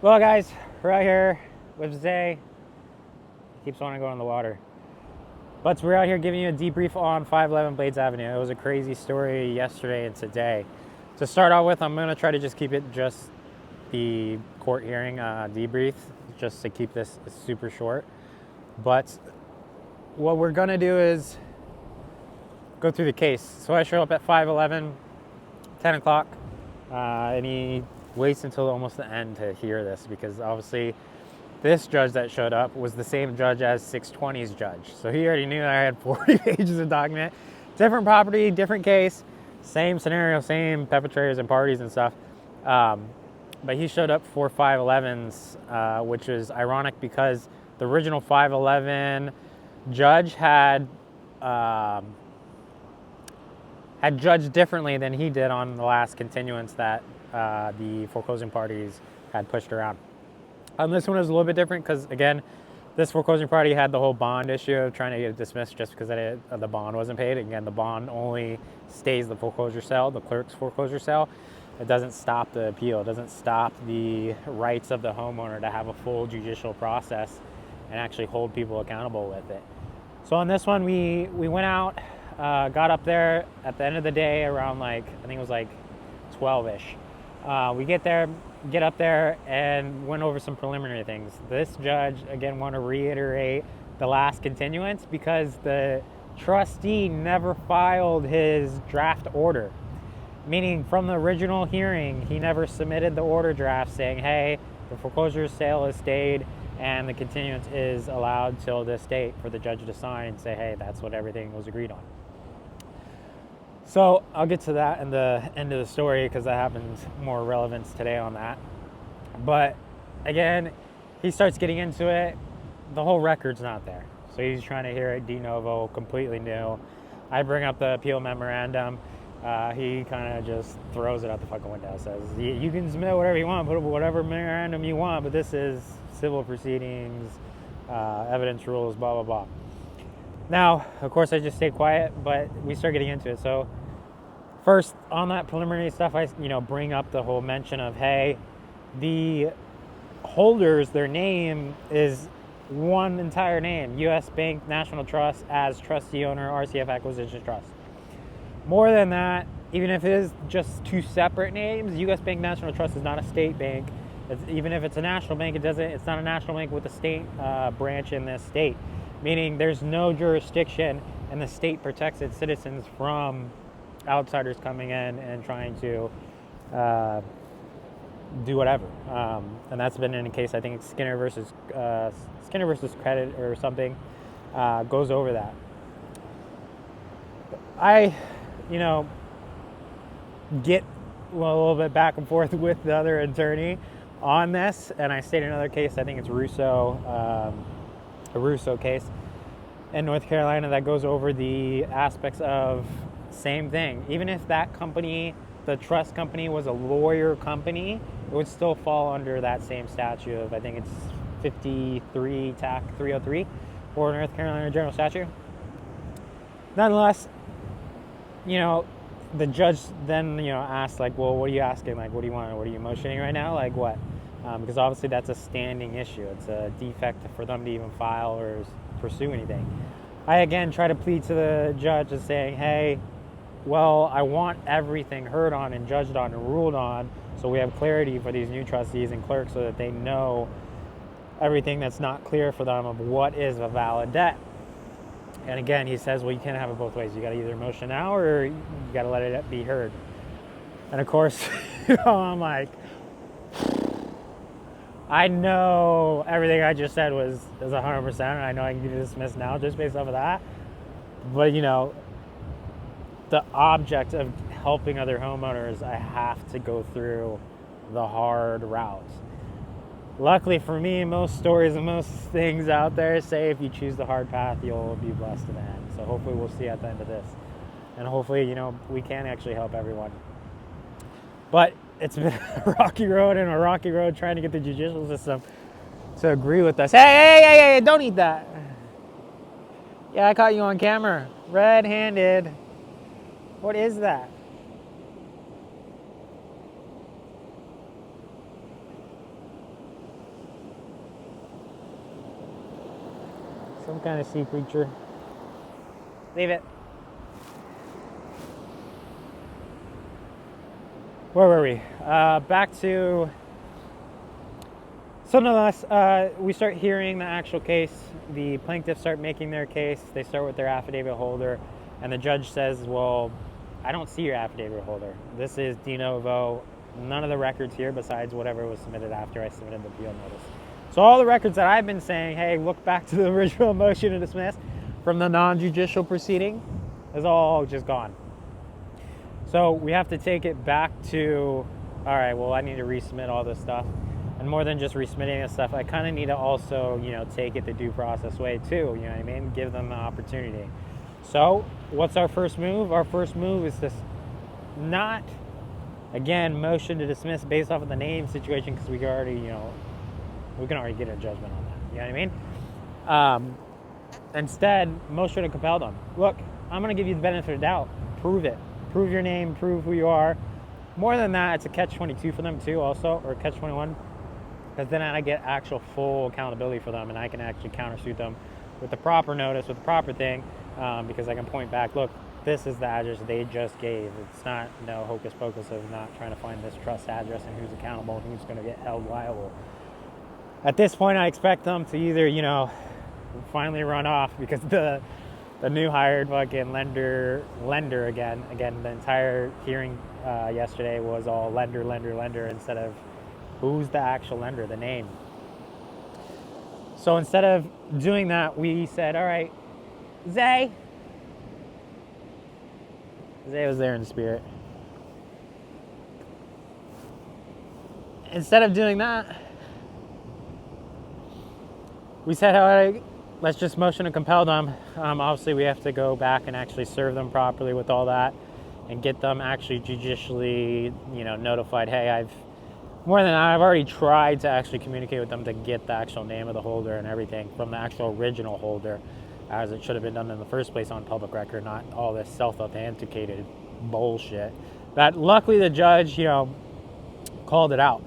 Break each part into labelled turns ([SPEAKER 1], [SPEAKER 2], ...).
[SPEAKER 1] Well, guys, we're out here with Zay. He keeps wanting to go in the water. But we're out here giving you a debrief on 511 Blades Avenue. It was a crazy story yesterday and today. To start out with, I'm going to try to just keep it just the court hearing debrief, just to keep this super short. But what we're going to do is go through the case. So I show up at 5:11, 10 o'clock, and he waits until almost the end to hear this, because obviously this judge that showed up was the same judge as 620's judge. So he already knew that I had 40 pages of document. Different property, different case, same scenario, same perpetrators and parties and stuff. But he showed up for 511's, which is ironic because the original 511 judge had judged differently than he did on the last continuance that the foreclosing parties had pushed around. This one was a little bit different because, again, this foreclosing party had the whole bond issue of trying to get it dismissed just because the bond wasn't paid. Again, the bond only stays the foreclosure sale, the clerk's foreclosure sale. It doesn't stop the appeal. It doesn't stop the rights of the homeowner to have a full judicial process and actually hold people accountable with it. So on this one, we went out, got up there at the end of the day around I think it was 12-ish. We get up there and went over some preliminary things. This judge, again, want to reiterate the last continuance because the trustee never filed his draft order. Meaning from the original hearing, he never submitted the order draft saying, hey, the foreclosure sale is stayed and the continuance is allowed till this date for the judge to sign and say, hey, that's what everything was agreed on. So I'll get to that in the end of the story because that happens more relevance today on that. But again, he starts getting into it. The whole record's not there. So he's trying to hear it de novo, completely new. I bring up the appeal memorandum. He kind of just throws it out the fucking window. Says, you can submit whatever you want, put whatever memorandum you want, but this is civil proceedings, evidence rules, blah, blah, blah. Now, of course, I just stay quiet, but we start getting into it. So first, on that preliminary stuff, I bring up the whole mention of, hey, the holders, their name is one entire name, U.S. Bank National Trust as trustee owner, RCF Acquisition Trust. More than that, even if it is just two separate names, U.S. Bank National Trust is not a state bank. Even if it's a national bank, it's not a national bank with a state branch in this state. Meaning there's no jurisdiction, and the state protects its citizens from outsiders coming in and trying to do whatever. And that's been in a case, I think it's Skinner versus Credit or something, goes over that. I, get a little bit back and forth with the other attorney on this, and I state another case, I think it's a Russo case in North Carolina that goes over the aspects of same thing. Even if that company, the trust company, was a lawyer company, it would still fall under that same statute of, I think it's 53 TAC 303 or North Carolina General Statute. Nonetheless, the judge then, asked, well, what are you asking? What do you want? What are you motioning right now? What? Because obviously that's a standing issue. It's a defect for them to even file or pursue anything. I, again, try to plead to the judge and saying, hey, well, I want everything heard on and judged on and ruled on so we have clarity for these new trustees and clerks so that they know everything that's not clear for them of what is a valid debt. And again, he says, well, you can't have it both ways. You got to either motion now or you got to let it be heard. And of course, I'm like, I know everything I just said is 100%, and I know I can get dismissed now just based off of that. But, the object of helping other homeowners, I have to go through the hard routes. Luckily for me, most stories and most things out there say if you choose the hard path, you'll be blessed in the end. So hopefully we'll see at the end of this. And hopefully, we can actually help everyone. But it's been a rocky road trying to get the judicial system to agree with us. Hey, don't eat that. Yeah, I caught you on camera. Red-handed. What is that? Some kind of sea creature. Leave it. Where were we? Back to... So nonetheless, we start hearing the actual case. The plaintiffs start making their case. They start with their affidavit holder. And the judge says, well, I don't see your affidavit holder. This is de novo. None of the records here besides whatever was submitted after I submitted the appeal notice. So all the records that I've been saying, hey, look back to the original motion to dismiss from the non-judicial proceeding, is all just gone. So we have to take it back to, all right, well, I need to resubmit all this stuff. And more than just resubmitting this stuff, I kind of need to also, take it the due process way too, you know what I mean? Give them the opportunity. So what's our first move? Our first move is to not, again, motion to dismiss based off of the name situation, because we can already, we can already get a judgment on that. You know what I mean? Instead, motion to compel them. Look, I'm going to give you the benefit of the doubt. Prove it. Prove your name. Prove who you are. More than that, it's a catch-22 for them too also, or catch-21. Because then I get actual full accountability for them, and I can actually countersuit them with the proper notice, with the proper thing, because I can point back, look, this is the address they just gave. It's not no hocus pocus of not trying to find this trust address and who's accountable and who's going to get held liable. At this point, I expect them to either, finally run off, because the new hired fucking lender again, the entire hearing yesterday was all lender instead of who's the actual lender, the name. So instead of doing that, we said, all right, Zay was there in spirit. Instead of doing that, we said, all right, let's just motion to compel them. Obviously, we have to go back and actually serve them properly with all that and get them actually judicially, notified. Hey, I've already tried to actually communicate with them to get the actual name of the holder and everything from the actual original holder, as it should have been done in the first place on public record, not all this self-authenticated bullshit. That luckily the judge, called it out.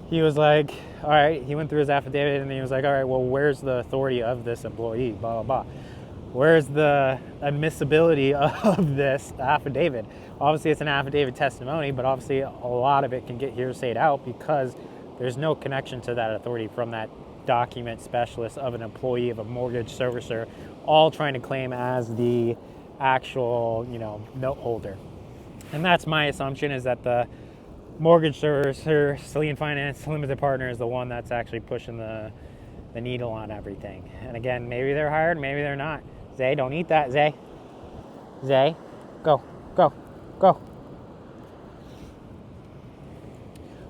[SPEAKER 1] He was like, all right, he went through his affidavit and he was like, all right, well, where's the authority of this employee, blah, blah, blah. Where's the admissibility of this affidavit? Obviously, it's an affidavit testimony, but obviously a lot of it can get hearsayed out because there's no connection to that authority from that document specialist of an employee of a mortgage servicer, all trying to claim as the actual, note holder. And that's my assumption, is that the mortgage servicer, Celine Finance Limited Partner, is the one that's actually pushing the needle on everything. And again, maybe they're hired, maybe they're not. Zay, don't eat that, Zay. Zay, go. But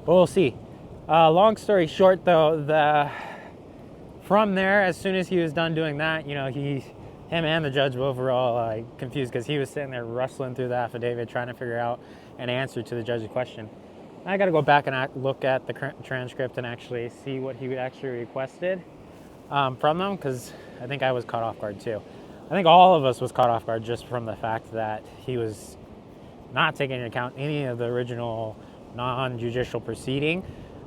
[SPEAKER 1] we'll see. Long story short, though, from there, as soon as he was done doing that, him and the judge both were all confused, because he was sitting there rustling through the affidavit, trying to figure out an answer to the judge's question. I got to go back and look at the transcript and actually see what he actually requested from them, because I think I was caught off guard too. I think all of us was caught off guard just from the fact that he was not taking into account any of the original non-judicial proceeding,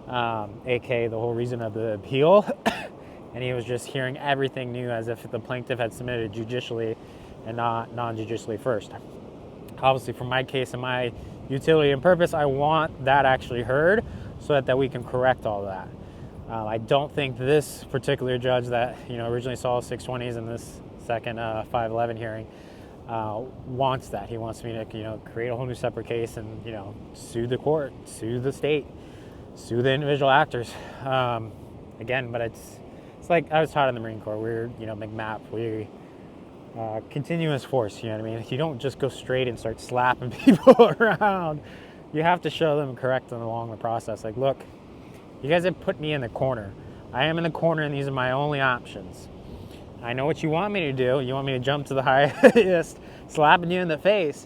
[SPEAKER 1] aka the whole reason of the appeal, and he was just hearing everything new as if the plaintiff had submitted judicially and not non-judicially first. Obviously, for my case and my utility and purpose, I want that actually heard so that we can correct all that. I don't think this particular judge that originally saw 620s in this second 511 hearing wants that. He wants me to create a whole new separate case and sue the court, sue the state, sue the individual actors. Again, but it's like I was taught in the Marine Corps. We're McMap. We continuous force. You know what I mean? You don't just go straight and start slapping people around. You have to show them and correct them along the process. Like, look, you guys have put me in the corner. I am in the corner, and these are my only options. I know what you want me to do. You want me to jump to the highest, slapping you in the face,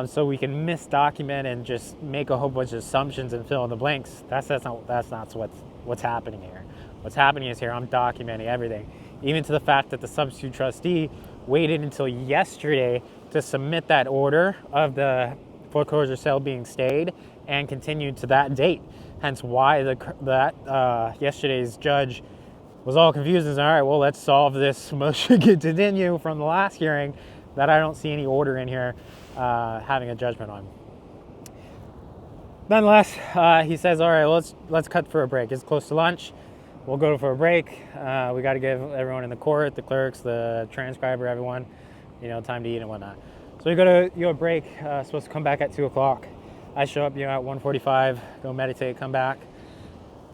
[SPEAKER 1] so we can misdocument and just make a whole bunch of assumptions and fill in the blanks. That's not what's happening here. What's happening is here I'm documenting everything, even to the fact that the substitute trustee waited until yesterday to submit that order of the foreclosure sale being stayed and continued to that date. Hence why yesterday's judge was all confused and said, all right, well, let's solve this motion to continue from the last hearing that I don't see any order in here having a judgment on. Nonetheless, he says, all right, let's cut for a break. It's close to lunch. We'll go for a break. We got to give everyone in the court, the clerks, the transcriber, everyone, time to eat and whatnot. So we go to a break, supposed to come back at 2 o'clock. I show up, at 1:45, go meditate, come back,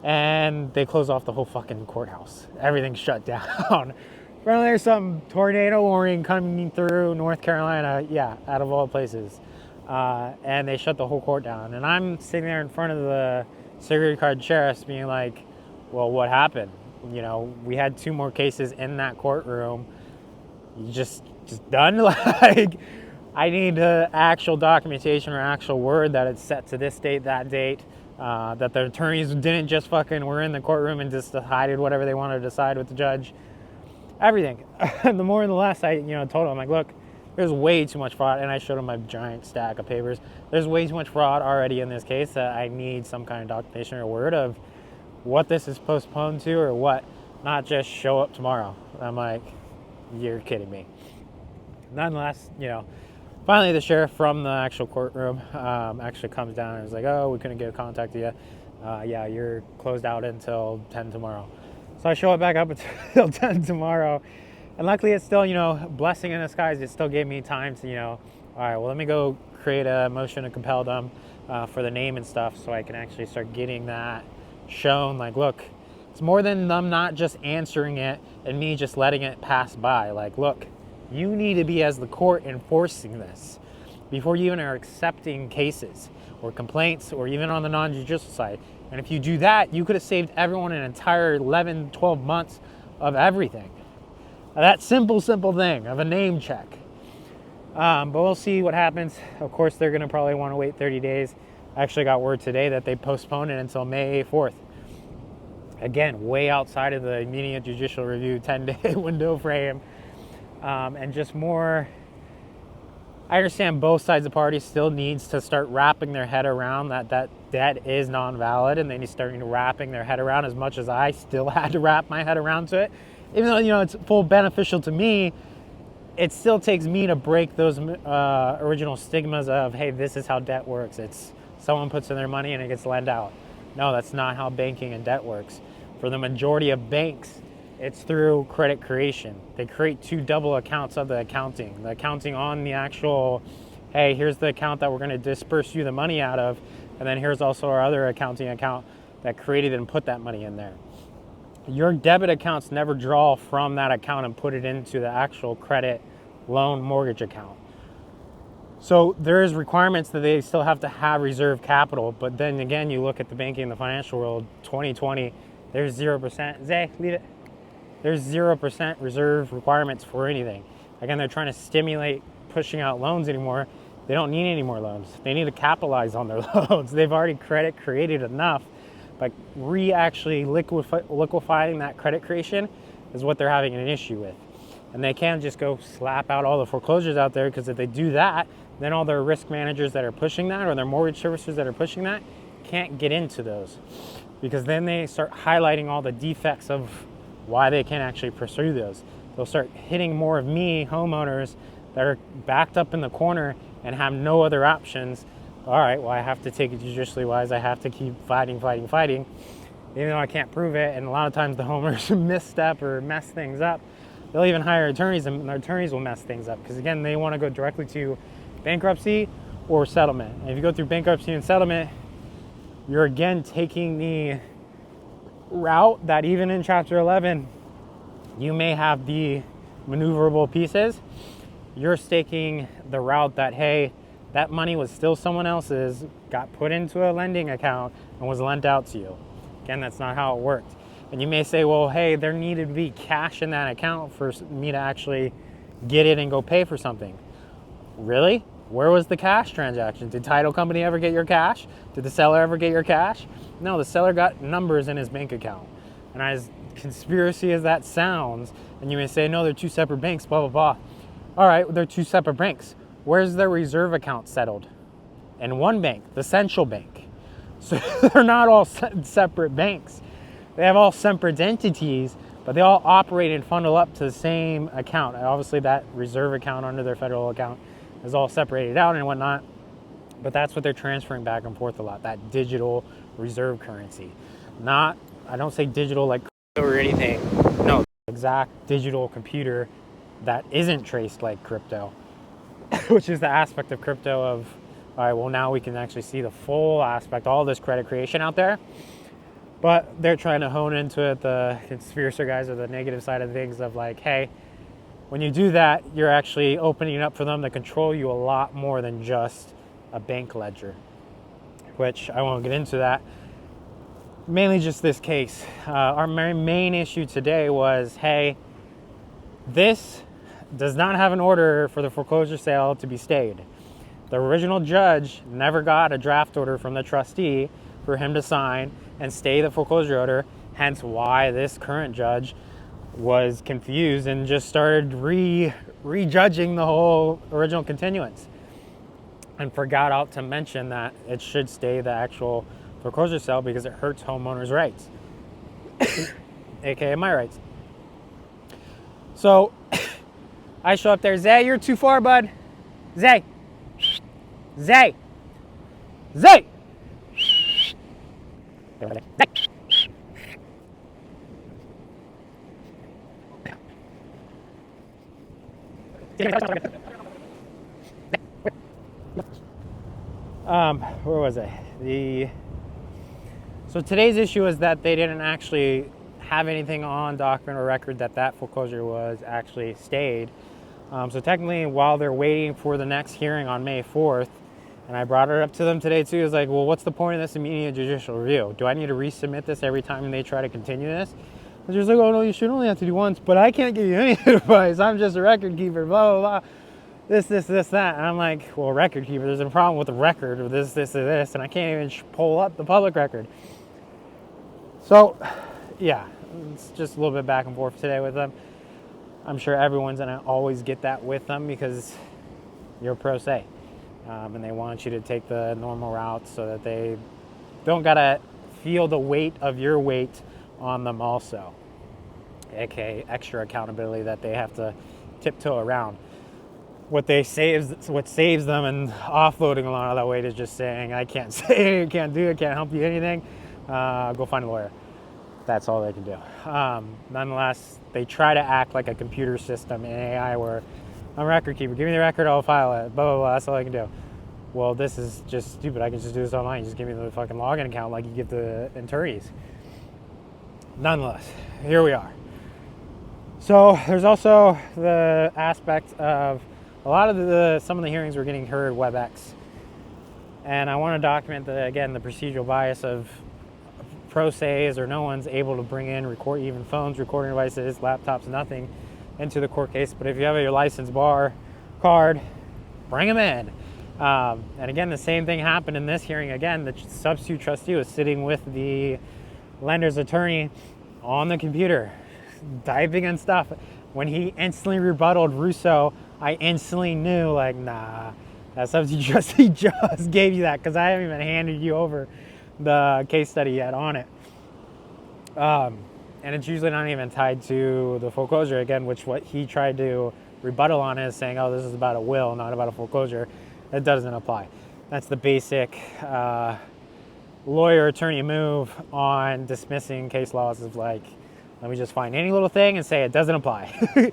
[SPEAKER 1] and they close off the whole fucking courthouse. Everything's shut down. Apparently there's some tornado warning coming through North Carolina, out of all places. And they shut the whole court down. And I'm sitting there in front of the security card sheriffs being like, well, what happened? We had 2 more cases in that courtroom. You just done? Like, I need actual documentation or actual word that it's set to this date, that date, that the attorneys didn't just fucking were in the courtroom and just decided whatever they wanted to decide with the judge. Everything. The more and the less I, told him, like, look, there's way too much fraud, and I showed him my giant stack of papers. There's way too much fraud already in this case that I need some kind of documentation or word of what this is postponed to or what, not just show up tomorrow. I'm like, you're kidding me. Nonetheless, finally the sheriff from the actual courtroom actually comes down and is like, oh, we couldn't get a contact with you. You're closed out until 10 tomorrow. So I show it back up until 10 tomorrow. And luckily it's still, blessing in disguise. It still gave me time to, all right, well, let me go create a motion to compel them for the name and stuff so I can actually start getting that shown. Like, look, it's more than them not just answering it and me just letting it pass by. Like, look, you need to be, as the court, enforcing this before you even are accepting cases or complaints or even on the non-judicial side. And if you do that, you could have saved everyone an entire 11, 12 months of everything. That simple thing of a name check. But we'll see what happens. Of course, they're going to probably want to wait 30 days. I actually got word today that they postponed it until May 4th. Again, way outside of the immediate judicial review 10-day window frame. And just more, I understand both sides of the party still needs to start wrapping their head around that debt is non-valid, and they need to start wrapping their head around as much as I still had to wrap my head around to it. Even though, it's full beneficial to me, it still takes me to break those original stigmas of, hey, this is how debt works. It's someone puts in their money and it gets lent out. No, that's not how banking and debt works. For the majority of banks, it's through credit creation. They create 2 double accounts of the accounting. The accounting on the actual, hey, here's the account that we're going to disperse you the money out of, and then here's also our other accounting account that created and put that money in there. Your debit accounts never draw from that account and put it into the actual credit loan mortgage account. So there is requirements that they still have to have reserve capital, but then again, you look at the banking and the financial world, 2020, there's 0%. Zay, leave it. There's 0% reserve requirements for anything. Again, they're trying to stimulate pushing out loans anymore. They don't need any more loans. They need to capitalize on their loans. They've already credit created enough. But actually liquefying that credit creation is what they're having an issue with. And they can't just go slap out all the foreclosures out there, because if they do that, then all their risk managers that are pushing that or their mortgage servicers that are pushing that can't get into those. Because then they start highlighting all the defects of why they can't actually pursue those. They'll start hitting more of me, homeowners, that are backed up in the corner and have no other options. All right, well, I have to take it judicially wise. I have to keep fighting, even though I can't prove it. And a lot of times the homeowners misstep or mess things up. They'll even hire attorneys, and their attorneys will mess things up because, again, they want to go directly to bankruptcy or settlement. And if you go through bankruptcy and settlement, you're again taking the route that even in Chapter 11, you may have the maneuverable pieces. You're staking the route that, hey, that money was still someone else's, got put into a lending account, and was lent out to you. Again, that's not how it worked. And you may say, well, hey, there needed to be cash in that account for me to actually get it and go pay for something. Really? Where was the cash transaction? Did title company ever get your cash? Did the seller ever get your cash? No, the seller got numbers in his bank account. And as conspiracy as that sounds, and you may say, no, they're 2 separate banks, blah, blah, blah. All right, they're 2 separate banks. Where's their reserve account settled? In one bank, the central bank. So they're not all separate banks. They have all separate entities, but but they all operate and funnel up to the same account. And obviously that reserve account under their federal account is all separated out and whatnot, but that's what they're transferring back and forth a lot, that digital reserve currency. Not, I don't say digital like crypto or anything, no, exact digital computer that isn't traced like crypto, which is the aspect of crypto of, all right, well, now we can actually see the full aspect, all this credit creation out there. But they're trying to hone into it, the conspiracy guys, or the negative side of things of like, hey, when you do that, you're actually opening it up for them to control you a lot more than just a bank ledger, which I won't get into that. Mainly just this case. Our main issue today was, hey, this does not have an order for the foreclosure sale to be stayed. The original judge never got a draft order from the trustee for him to sign and stay the foreclosure order, hence why this current judge was confused and just started rejudging the whole original continuance and forgot out to mention that it should stay the actual foreclosure sale because it hurts homeowners' rights, aka my rights. So I show up there, Zay, you're too far, bud. Zay. Zay. Zay. Where was I? So today's issue is that they didn't actually have anything on document or record that foreclosure was actually stayed. So technically, while they're waiting for the next hearing on May 4th, and I brought it up to them today too, is like, well, what's the point of this immediate judicial review? Do I need to resubmit this every time they try to continue this? And they're like, oh no, you should only have to do once, but I can't give you any advice. I'm just a record keeper, blah, blah, blah. This, that. And I'm like, well, record keeper, there's a problem with the record of this, and I can't even pull up the public record. So, yeah, it's just a little bit back and forth today with them. I'm sure everyone's gonna always get that with them because you're pro se. And they want you to take the normal route so that they don't gotta feel the weight of your weight on them also, aka extra accountability that they have to tiptoe around. What saves them and offloading a lot of that weight is just saying, I can't say, I can't do it, can't help you anything, go find a lawyer. That's all they can do. Nonetheless, they try to act like a computer system in AI where I'm a record keeper, give me the record, I'll file it, blah, blah, blah, that's all I can do. Well, this is just stupid. I can just do this online. Just give me the fucking login account like you give the attorneys. Nonetheless, here we are. So there's also the aspect of a lot of some of the hearings were getting heard WebEx. And I want to document the procedural bias of pro ses or no one's able to bring in, record, even phones, recording devices, laptops, nothing into the court case. But if you have your license bar card, bring them in. And again, the same thing happened in this hearing. Again, the substitute trustee was sitting with the lender's attorney on the computer, typing and stuff. When he instantly rebutted Russo, I instantly knew, like, nah, that substitute trustee just gave you that because I haven't even handed you over the case study yet on it. And it's usually not even tied to the foreclosure, again, which what he tried to rebuttal on is saying, oh, this is about a will, not about a foreclosure. That doesn't apply. That's the basic lawyer-attorney move on dismissing case laws of like, let me just find any little thing and say it doesn't apply.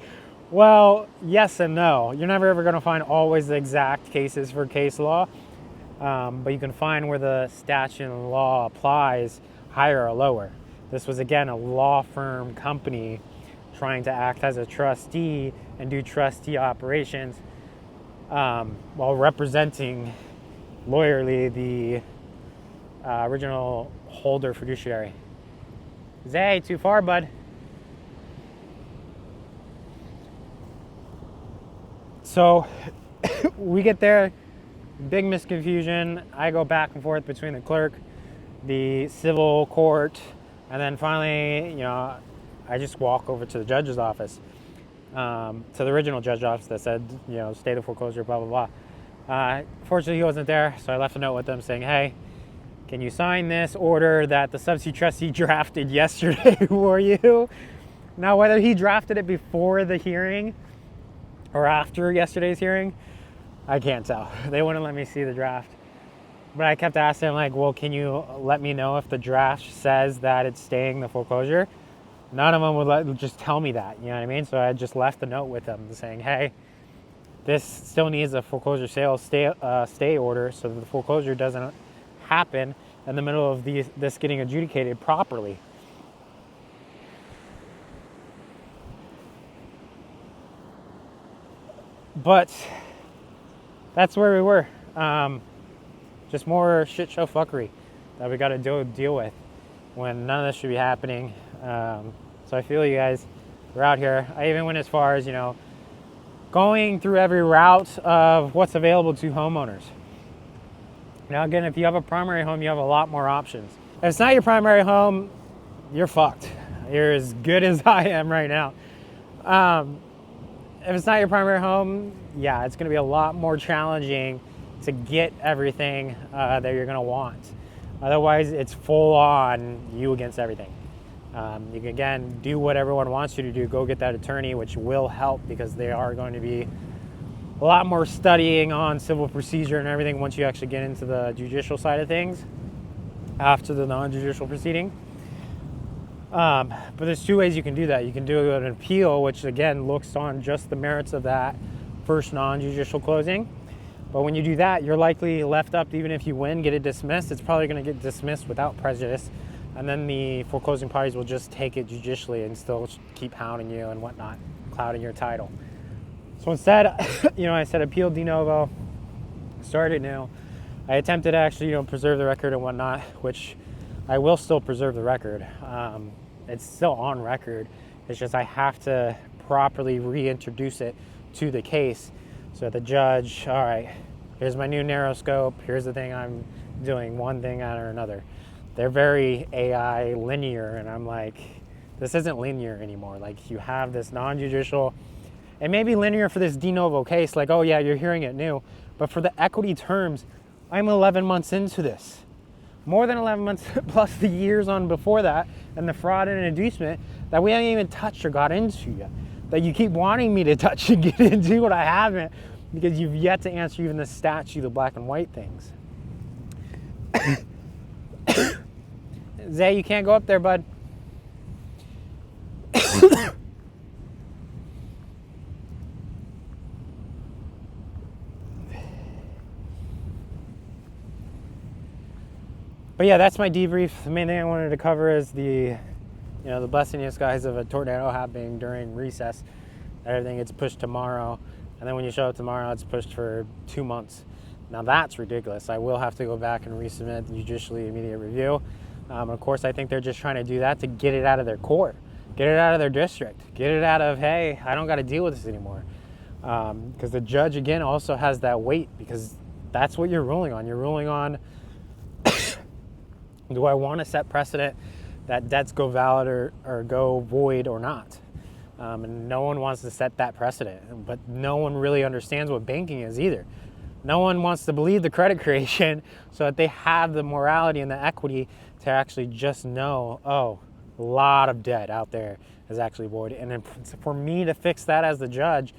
[SPEAKER 1] Well, yes and no. You're never ever going to find always the exact cases for case law, but you can find where the statute and law applies higher or lower. This was, again, a law firm company trying to act as a trustee and do trustee operations while representing lawyerly the original holder fiduciary. Zay, too far, bud. So we get there, big misconfusion. I go back and forth between the clerk, the civil court, and then finally, I just walk over to the judge's office, to the original judge's office that said, state of foreclosure, blah, blah, blah. Fortunately, he wasn't there, so I left a note with them saying, hey, can you sign this order that the substitute trustee drafted yesterday for you? Now, whether he drafted it before the hearing or after yesterday's hearing, I can't tell. They wouldn't let me see the draft. But I kept asking him, like, well, can you let me know if the draft says that it's staying the foreclosure? None of them would just tell me that, you know what I mean? So I just left a note with them saying, hey, this still needs a foreclosure sale stay order so that the foreclosure doesn't happen in the middle of this getting adjudicated properly. But that's where we were. Just more shit show fuckery that we got to deal with when none of this should be happening. So I feel you guys are out here. I even went as far as, going through every route of what's available to homeowners. Now, again, if you have a primary home, you have a lot more options. If it's not your primary home, you're fucked. You're as good as I am right now. If it's not your primary home, yeah, it's going to be a lot more challenging to get everything that you're going to want. Otherwise, it's full on you against everything. You can, again, do what everyone wants you to do. Go get that attorney, which will help because they are going to be a lot more studying on civil procedure and everything once you actually get into the judicial side of things after the non-judicial proceeding. But there's two ways you can do that. You can do an appeal, which again looks on just the merits of that first non-judicial closing. But when you do that, you're likely left up, even if you win, get it dismissed, it's probably going to get dismissed without prejudice. And then the foreclosing parties will just take it judicially and still keep hounding you and whatnot, clouding your title. So instead, I said appeal de novo, started new. I attempted to actually, preserve the record and whatnot, which I will still preserve the record. It's still on record. It's just I have to properly reintroduce it to the case. So the judge, all right, here's my new narrow scope. Here's the thing I'm doing, one thing after another. They're very AI linear, and I'm like, this isn't linear anymore. Like, you have this non-judicial, it may be linear for this de novo case, like, oh yeah, you're hearing it new, but for the equity terms, I'm 11 months into this. More than 11 months plus the years on before that, and the fraud and inducement that we haven't even touched or got into yet. That you keep wanting me to touch and get into, but I haven't, because you've yet to answer even the statute, the black and white things. Zay, you can't go up there, bud. But yeah, that's my debrief. The main thing I wanted to cover is the blessing in disguise of a tornado happening during recess. Everything gets pushed tomorrow, and then when you show up tomorrow, it's pushed for 2 months. Now that's ridiculous. I will have to go back and resubmit the judicially immediate review. Of course, I think they're just trying to do that to get it out of their court, get it out of their district, get it out of, hey, I don't got to deal with this anymore. Because the judge, again, also has that weight, because that's what you're ruling on. You're ruling on, do I want to set precedent that debts go valid or go void or not? And no one wants to set that precedent, but no one really understands what banking is either. No one wants to believe the credit creation so that they have the morality and the equity to actually just know, oh, a lot of debt out there is actually void. And then for me to fix that as the judge,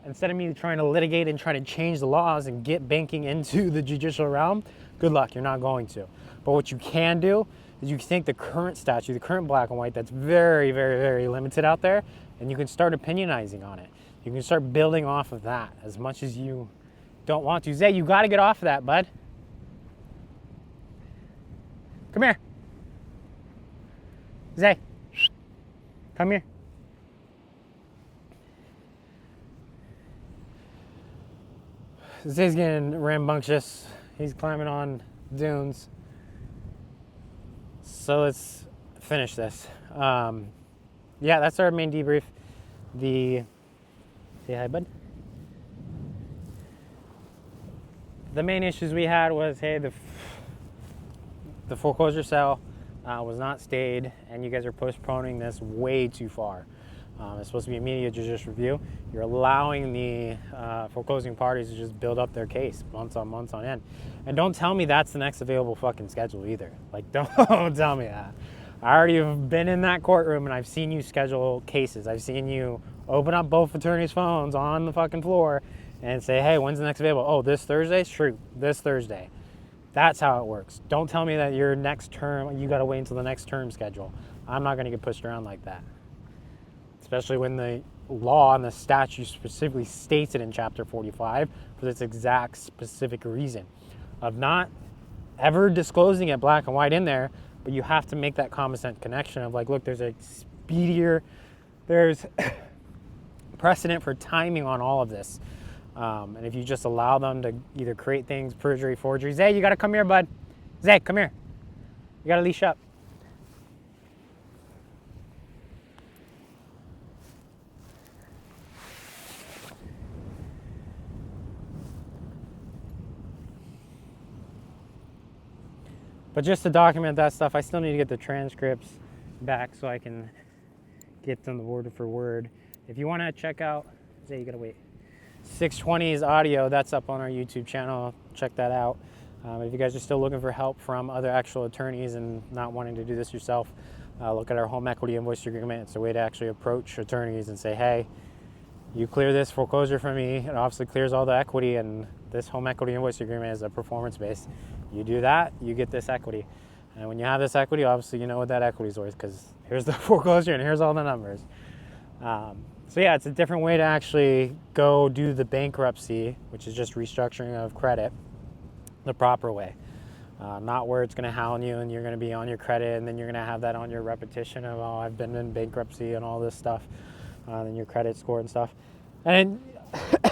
[SPEAKER 1] instead of me trying to litigate and trying to change the laws and get banking into the judicial realm, good luck, you're not going to. But what you can do is you can take the current statute, the current black and white that's very, very, very limited out there, and you can start opinionizing on it. You can start building off of that as much as you don't want to. Zay, you got to get off of that, bud. Come here. Zay, come here. Zay's getting rambunctious. He's climbing on dunes. So let's finish this. Yeah, that's our main debrief. Say hi, bud. The main issues we had was, hey, the foreclosure sale was not stayed, and you guys are postponing this way too far. It's supposed to be immediate judicial review. You're allowing the foreclosing parties to just build up their case months on end. And don't tell me that's the next available fucking schedule either. Like, don't tell me that. I already have been in that courtroom and I've seen you schedule cases. I've seen you open up both attorneys' phones on the fucking floor and say, hey, when's the next available? Oh, this Thursday? Shoot, this Thursday. That's how it works. Don't tell me that your next term, you got to wait until the next term schedule. I'm not going to get pushed around like that. Especially when the law and the statute specifically states it in Chapter 45 for this exact specific reason of not ever disclosing it black and white in there, but you have to make that common sense connection of like, look, there's a speedier, there's precedent for timing on all of this. And if you just allow them to either create things, perjury, forgery. Zay, you got to come here, bud. Zay, come here. You got to leash up. But just to document that stuff, I still need to get the transcripts back so I can get them word for word. If you want to check out, Zay, you got to wait. 620's audio, that's up on our YouTube channel. Check that out. If you guys are still looking for help from other actual attorneys and not wanting to do this yourself, look at our home equity invoice agreement. It's a way to actually approach attorneys and say, hey, you clear this foreclosure for me. It obviously clears all the equity, and this home equity invoice agreement is a performance base. You do that, you get this equity. And when you have this equity, obviously you know what that equity is worth because here's the foreclosure and here's all the numbers. So yeah, it's a different way to actually go do the bankruptcy, which is just restructuring of credit, the proper way. Not where it's going to hound you and you're going to be on your credit and then you're going to have that on your repetition of, oh, I've been in bankruptcy and all this stuff, and your credit score and stuff. And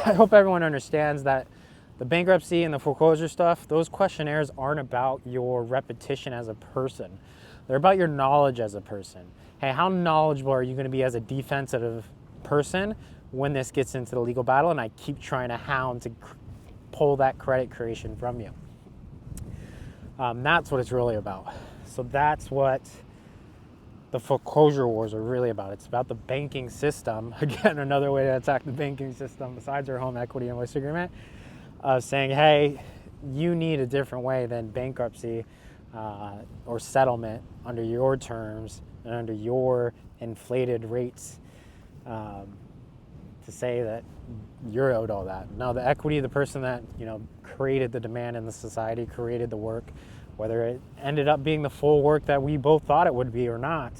[SPEAKER 1] I hope everyone understands that the bankruptcy and the foreclosure stuff, those questionnaires aren't about your repetition as a person. They're about your knowledge as a person. Hey, how knowledgeable are you going to be as a defensive person when this gets into the legal battle and I keep trying to hound to pull that credit creation from you? That's what it's really about. So that's what the foreclosure wars are really about. It's about the banking system. Again, another way to attack the banking system besides our home equity invoice agreement, saying, hey, you need a different way than bankruptcy or settlement under your terms and under your inflated rates to say that you're owed all that. Now, the equity, the person that created the demand in the society, created the work, whether it ended up being the full work that we both thought it would be or not,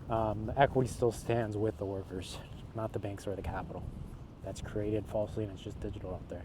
[SPEAKER 1] the equity still stands with the workers, not the banks or the capital. That's created falsely and it's just digital out there.